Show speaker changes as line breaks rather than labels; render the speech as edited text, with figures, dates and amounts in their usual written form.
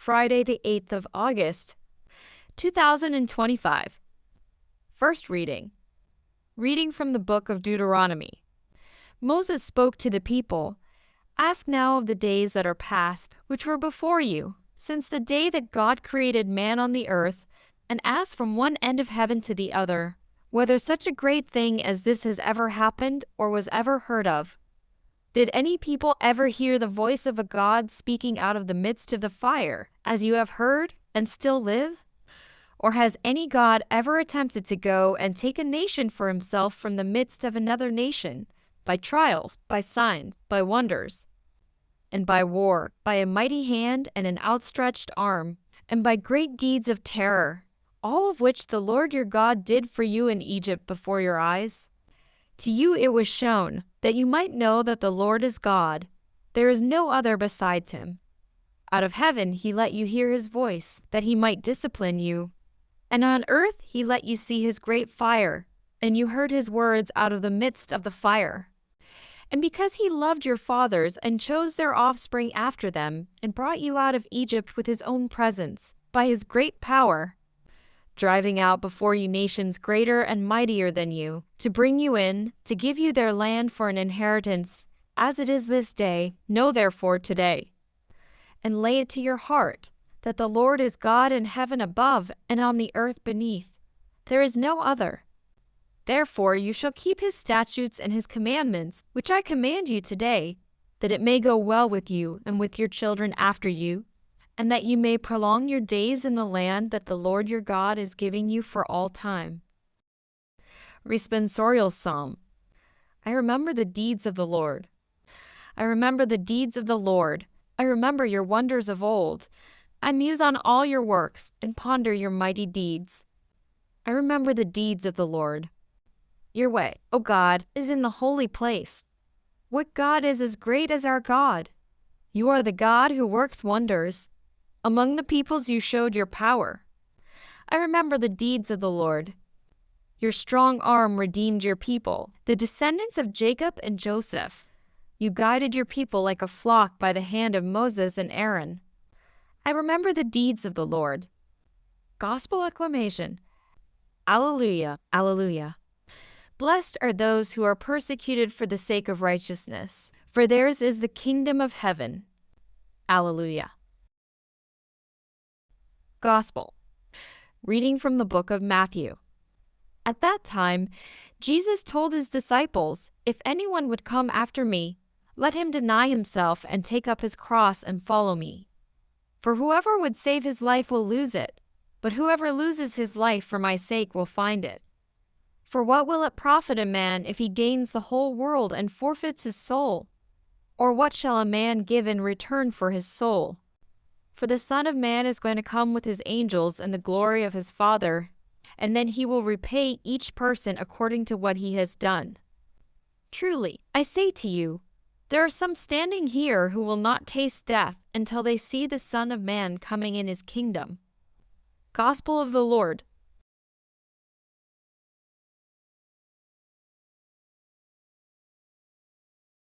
Friday the 8th of August, 2025. First reading. Reading from the book of Deuteronomy. Moses spoke to the people, "Ask now of the days that are past, which were before you, since the day that God created man on the earth, and ask from one end of heaven to the other, whether such a great thing as this has ever happened or was ever heard of. Did any people ever hear the voice of a God speaking out of the midst of the fire, as you have heard, and still live? Or has any God ever attempted to go and take a nation for himself from the midst of another nation, by trials, by signs, by wonders, and by war, by a mighty hand and an outstretched arm, and by great deeds of terror, all of which the Lord your God did for you in Egypt before your eyes? To you it was shown, that you might know that the Lord is God. There is no other besides him. Out of heaven he let you hear his voice, that he might discipline you. And on earth he let you see his great fire, and you heard his words out of the midst of the fire. And because he loved your fathers and chose their offspring after them, and brought you out of Egypt with his own presence, by his great power, driving out before you nations greater and mightier than you, to bring you in, to give you their land for an inheritance, as it is this day, know therefore today, and lay it to your heart, that the Lord is God in heaven above and on the earth beneath. There is no other. Therefore you shall keep his statutes and his commandments, which I command you today, that it may go well with you and with your children after you, and that you may prolong your days in the land that the Lord your God is giving you for all time." Responsorial Psalm. I remember the deeds of the Lord. I remember the deeds of the Lord. I remember your wonders of old. I muse on all your works and ponder your mighty deeds. I remember the deeds of the Lord. Your way, O God, is in the holy place. What God is as great as our God? You are the God who works wonders. Among the peoples you showed your power. I remember the deeds of the Lord. Your strong arm redeemed your people, the descendants of Jacob and Joseph. You guided your people like a flock by the hand of Moses and Aaron. I remember the deeds of the Lord. Gospel acclamation. Alleluia, alleluia. Blessed are those who are persecuted for the sake of righteousness, for theirs is the kingdom of heaven. Alleluia. Gospel. Reading from the book of Matthew. At that time, Jesus told his disciples, "If anyone would come after me, let him deny himself and take up his cross and follow me. For whoever would save his life will lose it, but whoever loses his life for my sake will find it. For what will it profit a man if he gains the whole world and forfeits his soul? Or what shall a man give in return for his soul? For the Son of Man is going to come with his angels in the glory of his Father, and then he will repay each person according to what he has done. Truly, I say to you, there are some standing here who will not taste death until they see the Son of Man coming in his kingdom." Gospel of the Lord.